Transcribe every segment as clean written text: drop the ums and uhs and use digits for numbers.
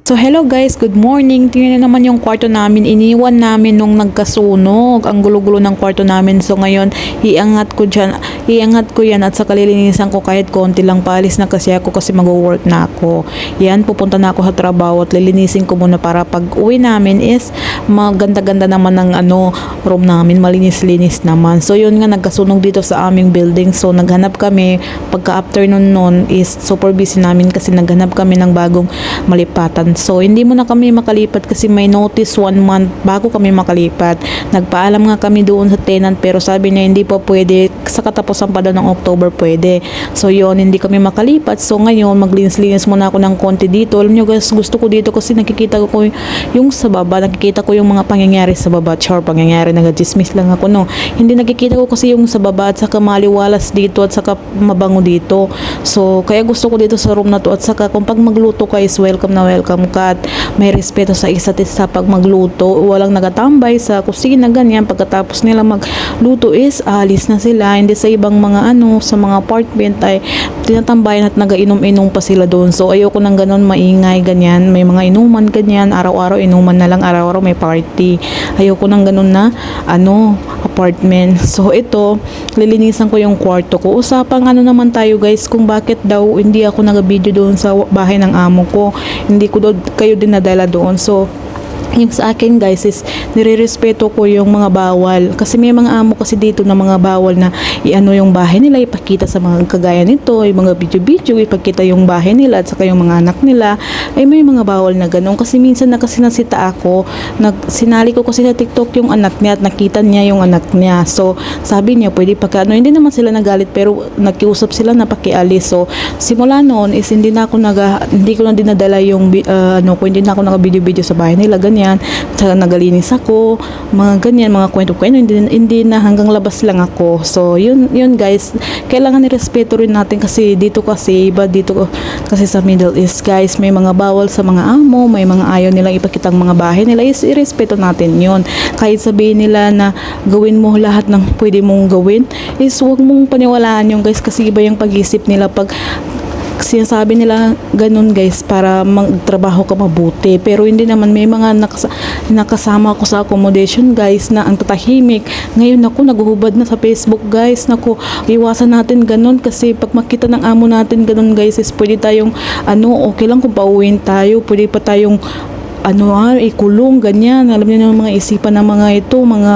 So hello guys, good morning. Tingnan na naman yung kwarto namin. Iniwan namin nung nagkasunog. Ang gulo-gulo ng kwarto namin. So ngayon, iangat ko yan at saka lilinisan ko kahit konti lang. Paalis na kasi ako kasi mag-work na ako. Yan, pupunta na ako sa trabaho at lilinisin ko muna para pag uwi namin is maganda-ganda naman ng room namin. Malinis-linis naman. So yun nga, nagkasunog dito sa aming building. So naghanap kami. Pagka afternoon nun is super busy namin kasi naghanap kami ng bagong malipatan. So, hindi mo na kami makalipat kasi may notice 1 month bago kami makalipat. Nagpaalam nga kami doon sa tenant pero sabi niya hindi pa pwede. Sa katapusan pa daw ng October pwede. So, yun, hindi kami makalipat. So, ngayon, maglinis-linis muna ako ng konti dito. Alam niyo guys, gusto ko dito kasi nakikita ko yung sa baba. Nakikita ko yung mga pangyayari sa baba. Char, pangyayari. Nag-dismiss lang ako, no. Hindi nakikita ko kasi yung sa baba at saka maliwalas dito at saka mabango dito. So, kaya gusto ko dito sa room na to at saka kung pag magluto ka is welcome na welcome ka at may respeto sa isa't isa pag magluto. Walang nagatambay sa kusina, ganyan. Pagkatapos nila magluto is alis na sila. Hindi sa ibang mga sa mga apartment ay tinatambayan at nagainom-inom pa sila doon. So ayoko nang ganun, maingay, ganyan. May mga inuman, ganyan. Araw-araw inuman na lang, araw-araw may party. Ayoko nang ganun na apartment. So ito, lilinisan ko yung kwarto ko. Usapang naman tayo guys kung bakit daw hindi ako nag-video doon sa bahay ng amo ko. Hindi ko kayo dinadala doon. So yung sa akin guys is nirerespeto ko yung mga bawal kasi may mga amo kasi dito na mga bawal na yung bahay nila, ipakita sa mga kagaya nito, yung mga video ipakita yung bahay nila at saka yung mga anak nila. Ay may mga bawal na ganun kasi minsan na kasi nasita ako, sinali ko kasi sa TikTok yung anak niya at nakita niya yung anak niya. So sabi niya pwede hindi naman sila nagalit pero nakiusap sila na pakialis. So simula noon is hindi ko na dinadala yung hindi na ako naka-video sa bahay nila, ganyan. Saka nagalinis ako, mga ganyan, mga kwento-kwento, hindi na hanggang labas lang ako. So yun guys, kailangan nirespeto rin natin kasi dito kasi iba dito kasi sa Middle East guys, may mga bawal sa mga amo, may mga ayaw nilang ipakita ang mga bahay nila, is irespeto natin yun. Kahit sabihin nila na gawin mo lahat ng pwede mong gawin, is huwag mong paniwalaan yung guys kasi iba yung pag-isip nila pag sinasabi nila ganun guys para magtrabaho ka mabuti, pero hindi naman. May mga nakasama ko sa accommodation guys na ang tatahimik. Ngayon ako naguhubad na sa Facebook guys. Naku, iwasan natin ganun kasi pag makita ng amo natin ganun guys is pwede tayong okay lang kung pauwiin tayo, pwede pa tayong ikulong, ganyan. Alam niyo yung mga isipan ng mga mga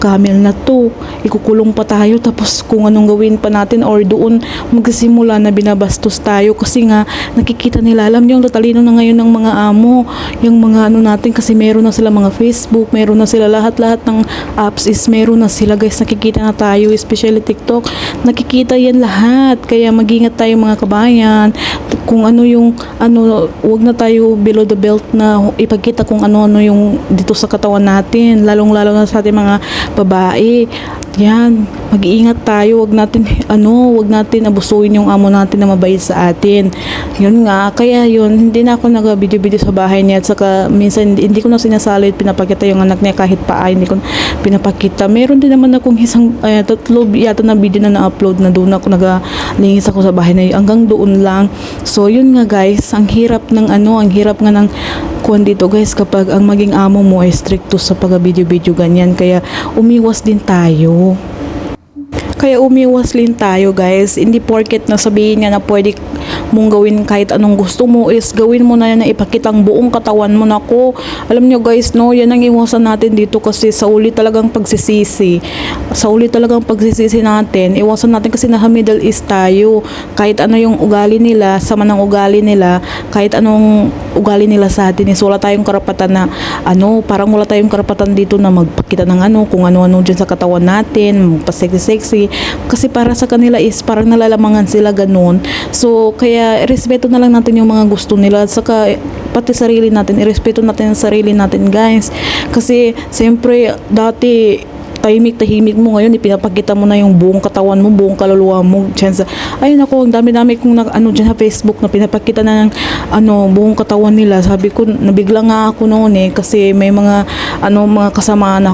camel na to, ikukulong pa tayo tapos kung anong gawin pa natin or doon magsisimula na binabastos tayo kasi nga nakikita nila. Alam niyo yung tatalino na ngayon ng mga amo, yung mga natin kasi meron na sila mga Facebook, meron na sila lahat ng apps is meron na sila guys, nakikita na tayo, especially TikTok, nakikita yan lahat. Kaya mag-ingat tayo mga kabayan kung wag na tayo below the belt na ipagkita kung ano yung dito sa katawan natin, lalong-lalo na sa ating mga babae. Yan, mag-iingat tayo, wag natin abusuin yung amo natin na mabait sa atin. Yun nga, kaya hindi na ako nag-video sa bahay niya at saka minsan hindi ko na sinasalit, pinapakita yung anak niya kahit hindi ko pinapakita. Meron din naman akong isang 3 yata na video na na-upload na doon ako naglingis ako sa bahay na yun, hanggang doon lang. So yun nga guys, ang hirap ng kuwan dito guys kapag ang maging amo mo ay stricto sa pag-video ganyan, kaya umiwas din tayo. Guys. Hindi porket na sabihin niya na pwede mong gawin kahit anong gusto mo is gawin mo na ipakita ang buong katawan mo. Nako, alam niyo guys, yan ang iwasan natin dito kasi sa uli talagang pagsisisi natin. Iwasan natin kasi nasa Middle East tayo. Kahit ano yung ugali nila, sama ng ugali nila, kahit anong ugali nila sa atin is wala tayong karapatan na parang wala tayong karapatan dito na magpakita ng kung ano-ano dyan sa katawan natin, magpa-sexy kasi para sa kanila is parang nalalamangan sila ganun. So kaya respeto na lang natin yung mga gusto nila at saka pati sarili natin, irespeto natin ang sarili natin guys kasi siyempre dati tahimik mo ngayon, ipinapakita mo na yung buong katawan mo, buong kaluluwa mo. Chance, ayun ako, ang dami-dami kong dyan sa Facebook na pinapakita na ng buong katawan nila. Sabi ko, nabigla nga ako noon kasi may mga mga kasamaan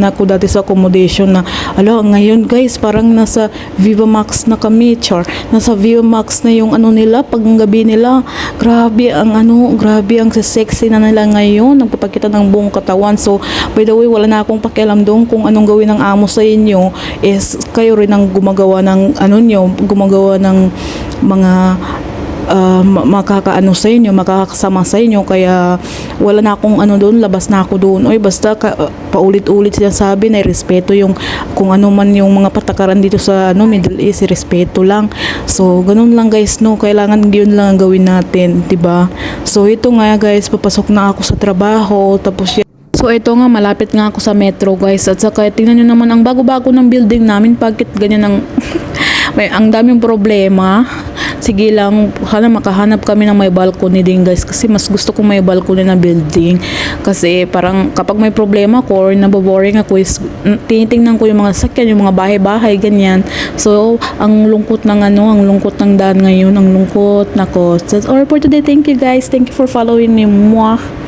ako, dati sa accommodation na ngayon guys, parang nasa Viva Max na kami, nasa Viva Max na yung nila, pag gabi nila, grabe ang sexy na nila ngayon, nagpapakita ng buong katawan. So by the way, wala na akong pakialam doon kung anong gawin ng amo sa inyo, is kayo rin ang gumagawa ng gumagawa ng mga sa inyo, makakasama sa inyo. Kaya wala na akong doon, labas na ako doon. Oy, basta paulit-ulit sinasabi na respeto yung kung ano man yung mga patakaran dito sa Middle East, respeto lang. So ganun lang guys, kailangan yun lang ang gawin natin, 'di ba? So ito nga guys, papasok na ako sa trabaho, tapos so ito nga, malapit nga ako sa metro guys, at saka tingnan nyo naman ang bago-bago ng building namin, bakit ganyan ang daming problema. Sige lang, makahanap kami ng may balcony din guys, kasi mas gusto ko may balcony na building, kasi parang kapag may problema ko or naboboring ako, is tinitingnan ko yung mga sakyan, yung mga bahay-bahay, ganyan. So ang lungkot ng daan ngayon, ang lungkot nako. That's all for today. Thank you guys, thank you for following me. Mwah.